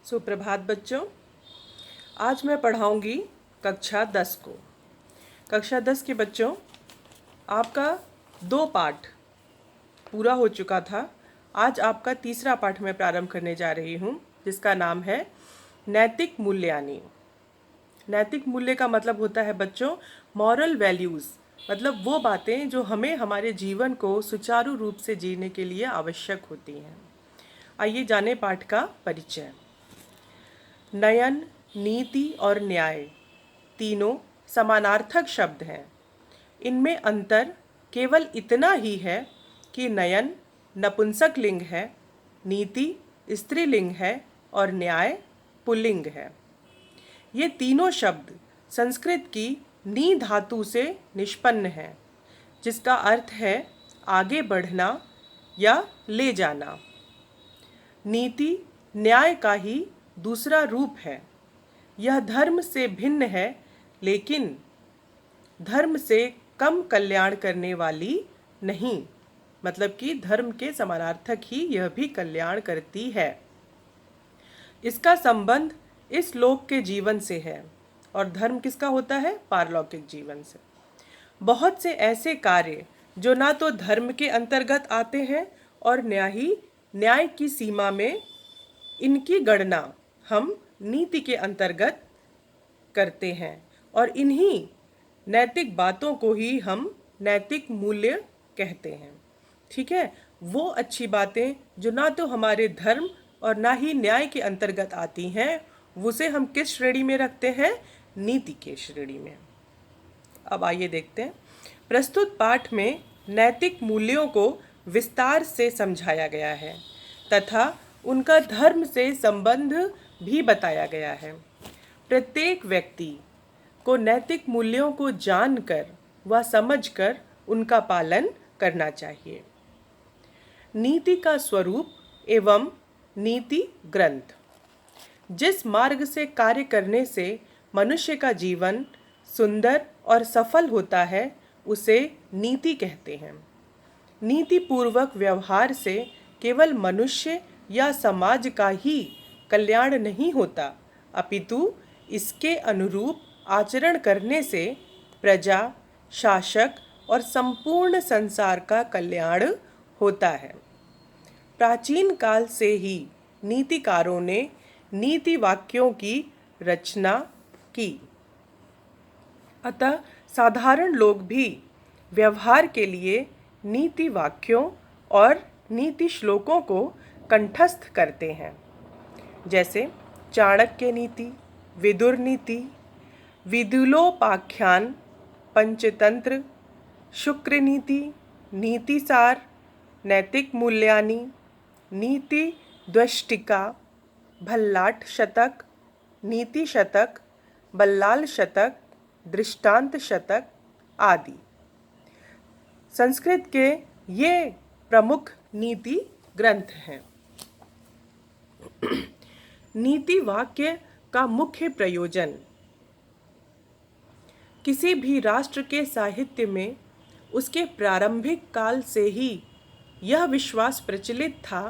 सुप्रभात बच्चों। आज मैं पढ़ाऊंगी कक्षा 10 को। कक्षा 10 के बच्चों, आपका 2 पाठ पूरा हो चुका था। आज आपका तीसरा पाठ मैं प्रारंभ करने जा रही हूँ, जिसका नाम है नैतिक मूल्यानि। नैतिक मूल्य का मतलब होता है बच्चों मॉरल वैल्यूज़, मतलब वो बातें जो हमें हमारे जीवन को सुचारू रूप से जीने के लिए आवश्यक होती हैं। आइए जाने पाठ का परिचय। नयन, नीति और न्याय तीनों समानार्थक शब्द हैं। इनमें अंतर केवल इतना ही है कि नयन नपुंसक लिंग है, नीति स्त्रीलिंग है और न्याय पुल्लिंग है। ये तीनों शब्द संस्कृत की नी धातु से निष्पन्न हैं, जिसका अर्थ है आगे बढ़ना या ले जाना। नीति न्याय का ही दूसरा रूप है। यह धर्म से भिन्न है, लेकिन धर्म से कम कल्याण करने वाली नहीं, मतलब कि धर्म के समानार्थक ही यह भी कल्याण करती है। इसका संबंध इस लोक के जीवन से है और धर्म किसका होता है? पारलौकिक जीवन से। बहुत से ऐसे कार्य जो ना तो धर्म के अंतर्गत आते हैं और न ही न्याय की सीमा में, इनकी गणना हम नीति के अंतर्गत करते हैं और इन्हीं नैतिक बातों को ही हम नैतिक मूल्य कहते हैं। ठीक है, वो अच्छी बातें जो ना तो हमारे धर्म और ना ही न्याय के अंतर्गत आती हैं, उसे हम किस श्रेणी में रखते हैं? नीति के श्रेणी में। अब आइए देखते हैं। प्रस्तुत पाठ में नैतिक मूल्यों को विस्तार से समझाया गया है तथा उनका धर्म से संबंध भी बताया गया है। प्रत्येक व्यक्ति को नैतिक मूल्यों को जानकर व समझकर उनका पालन करना चाहिए। नीति का स्वरूप एवं नीति ग्रंथ। जिस मार्ग से कार्य करने से मनुष्य का जीवन सुंदर और सफल होता है, उसे नीति कहते हैं। नीति पूर्वक व्यवहार से केवल मनुष्य या समाज का ही कल्याण नहीं होता, अपितु इसके अनुरूप आचरण करने से प्रजा, शासक और संपूर्ण संसार का कल्याण होता है। प्राचीन काल से ही नीतिकारों ने नीति वाक्यों की रचना की, अतः साधारण लोग भी व्यवहार के लिए नीति वाक्यों और नीति श्लोकों को कंठस्थ करते हैं। जैसे चाणक्य नीति, विदुर नीति, विदुलोपाख्यान, पंचतंत्र, शुक्र नीति, नीतिसार, नैतिक मूल्यानि, नीति द्वष्टिका, भल्लाट शतक, नीति शतक, बल्लाल शतक, दृष्टांत शतक आदि संस्कृत के ये प्रमुख नीति ग्रंथ हैं। नीति वाक्य का मुख्य प्रयोजन। किसी भी राष्ट्र के साहित्य में उसके प्रारंभिक काल से ही यह विश्वास प्रचलित था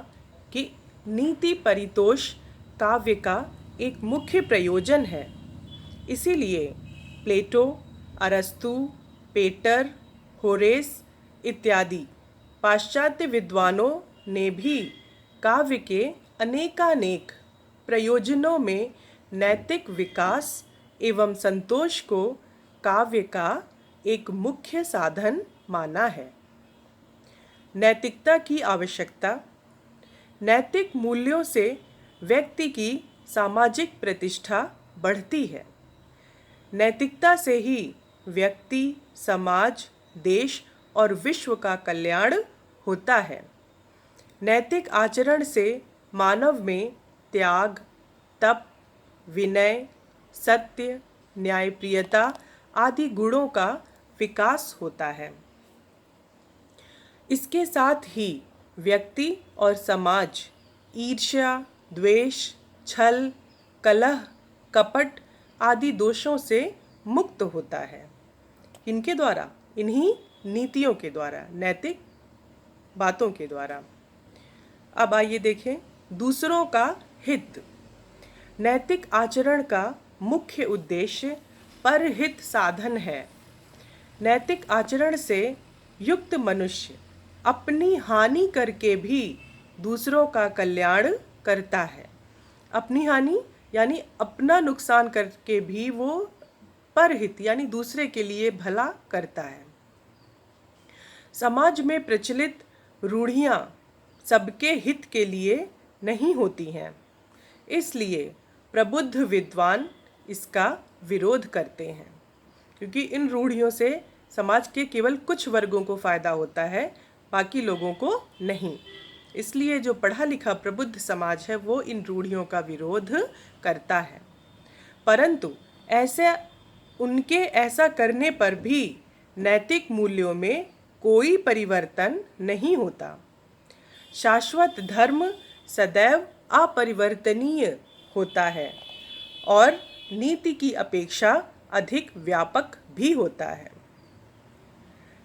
कि नीति परितोष काव्य का एक मुख्य प्रयोजन है। इसीलिए प्लेटो, अरस्तु, पेटर, होरेस इत्यादि पाश्चात्य विद्वानों ने भी काव्य के अनेकानेक प्रयोजनों में नैतिक विकास एवं संतोष को काव्य का एक मुख्य साधन माना है। नैतिकता की आवश्यकता। नैतिक मूल्यों से व्यक्ति की सामाजिक प्रतिष्ठा बढ़ती है। नैतिकता से ही व्यक्ति, समाज, देश और विश्व का कल्याण होता है। नैतिक आचरण से मानव में त्याग, तप, विनय, सत्य, न्यायप्रियता आदि गुणों का विकास होता है। इसके साथ ही व्यक्ति और समाज ईर्ष्या, द्वेष, छल, कलह, कपट आदि दोषों से मुक्त होता है। इनके द्वारा, इन्हीं नीतियों के द्वारा, नैतिक बातों के द्वारा। अब आइए देखें दूसरों का हित। नैतिक आचरण का मुख्य उद्देश्य परहित साधन है। नैतिक आचरण से युक्त मनुष्य अपनी हानि करके भी दूसरों का कल्याण करता है। अपनी हानि यानी अपना नुकसान करके भी वो परहित यानी दूसरे के लिए भला करता है। समाज में प्रचलित रूढ़ियाँ सबके हित के लिए नहीं होती हैं, इसलिए प्रबुद्ध विद्वान इसका विरोध करते हैं, क्योंकि इन रूढ़ियों से समाज के केवल कुछ वर्गों को फ़ायदा होता है, बाकी लोगों को नहीं। इसलिए जो पढ़ा लिखा प्रबुद्ध समाज है वो इन रूढ़ियों का विरोध करता है। परंतु ऐसा करने पर भी नैतिक मूल्यों में कोई परिवर्तन नहीं होता। शाश्वत धर्म सदैव अपरिवर्तनीय होता है और नीति की अपेक्षा अधिक व्यापक भी होता है।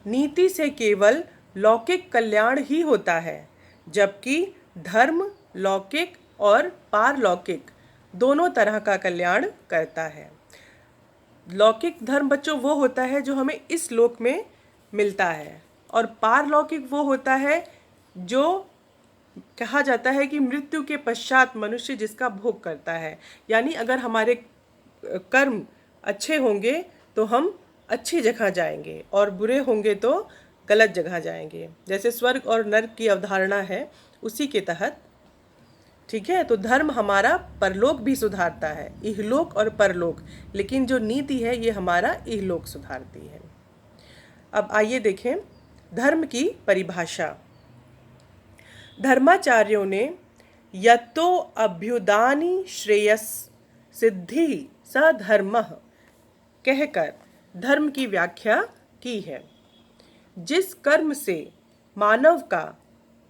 नीति से केवल लौकिक कल्याण ही होता है, जबकि धर्म लौकिक और पारलौकिक दोनों तरह का कल्याण करता है। लौकिक धर्म बच्चों वो होता है जो हमें इस लोक में मिलता है, और पारलौकिक वो होता है जो कहा जाता है कि मृत्यु के पश्चात मनुष्य जिसका भोग करता है। यानी अगर हमारे कर्म अच्छे होंगे तो हम अच्छी जगह जाएंगे और बुरे होंगे तो गलत जगह जाएंगे। जैसे स्वर्ग और नरक की अवधारणा है उसी के तहत, ठीक है। तो धर्म हमारा परलोक भी सुधारता है, इहलोक और परलोक, लेकिन जो नीति है ये हमारा इहलोक सुधारती है। अब आइए देखें धर्म की परिभाषा। धर्माचार्यों ने यतो अभ्युदानी श्रेयस सिद्धि सधर्मः कहकर धर्म की व्याख्या की है। जिस कर्म से मानव का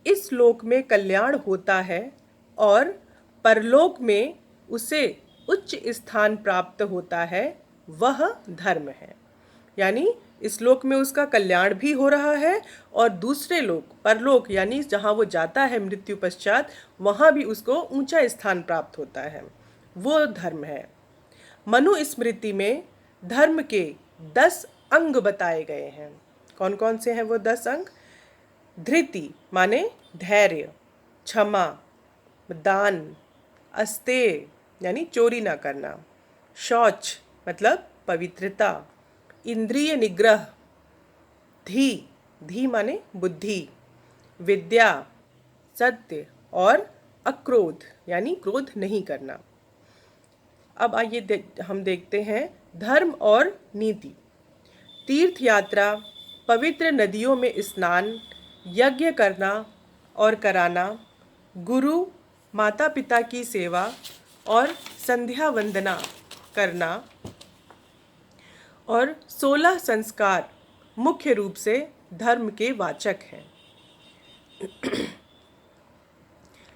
इस लोक में कल्याण होता है और परलोक में उसे उच्च स्थान प्राप्त होता है, वह धर्म है। यानी इस लोक में उसका कल्याण भी हो रहा है और दूसरे लोक परलोक यानी जहाँ वो जाता है मृत्यु पश्चात, वहाँ भी उसको ऊंचा स्थान प्राप्त होता है, वो धर्म है। मनु स्मृति में धर्म के 10 अंग बताए गए हैं। कौन कौन से हैं वो 10 अंग? धृति माने धैर्य, क्षमा, दान, अस्तेय यानी चोरी ना करना, शौच मतलब पवित्रता, इंद्रिय निग्रह, धी माने बुद्धि, विद्या, सत्य और अक्रोध यानी क्रोध नहीं करना। अब आइए हम देखते हैं धर्म और नीति। तीर्थ यात्रा, पवित्र नदियों में स्नान, यज्ञ करना और कराना, गुरु माता पिता की सेवा और संध्या वंदना करना और 16 संस्कार मुख्य रूप से धर्म के वाचक हैं।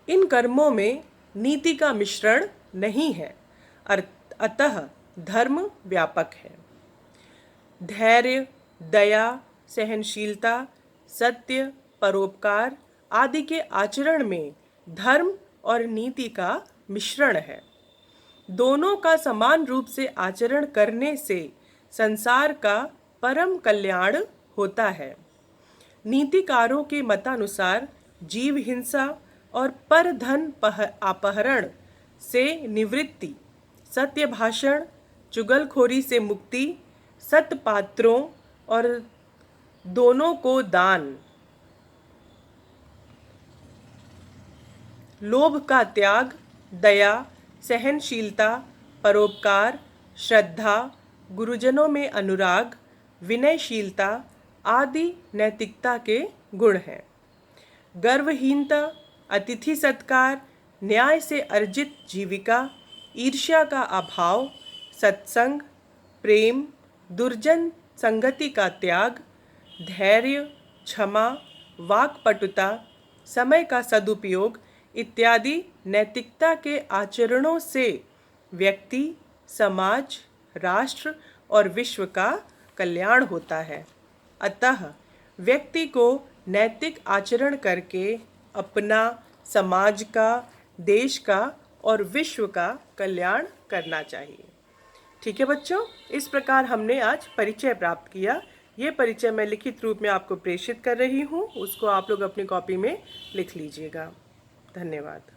इन कर्मों में नीति का मिश्रण नहीं है, अतः धर्म व्यापक है। धैर्य, दया, सहनशीलता, सत्य, परोपकार आदि के आचरण में धर्म और नीति का मिश्रण है। दोनों का समान रूप से आचरण करने से संसार का परम कल्याण होता है। नीतिकारों के मतानुसार जीव हिंसा और पर धन अपहरण से निवृत्ति, सत्य भाषण, चुगलखोरी से मुक्ति, सत्पात्रों और दोनों को दान, लोभ का त्याग, दया, सहनशीलता, परोपकार, श्रद्धा, गुरुजनों में अनुराग, विनयशीलता आदि नैतिकता के गुण हैं। गर्वहीनता, अतिथि सत्कार, न्याय से अर्जित जीविका, ईर्ष्या का अभाव, सत्संग, प्रेम, दुर्जन संगति का त्याग, धैर्य, क्षमा, वाक्पटुता, समय का सदुपयोग इत्यादि नैतिकता के आचरणों से व्यक्ति, समाज, राष्ट्र और विश्व का कल्याण होता है। अतः व्यक्ति को नैतिक आचरण करके अपना, समाज का, देश का और विश्व का कल्याण करना चाहिए। ठीक है बच्चों, इस प्रकार हमने आज परिचय प्राप्त किया। ये परिचय मैं लिखित रूप में आपको प्रेषित कर रही हूँ, उसको आप लोग अपनी कॉपी में लिख लीजिएगा। धन्यवाद।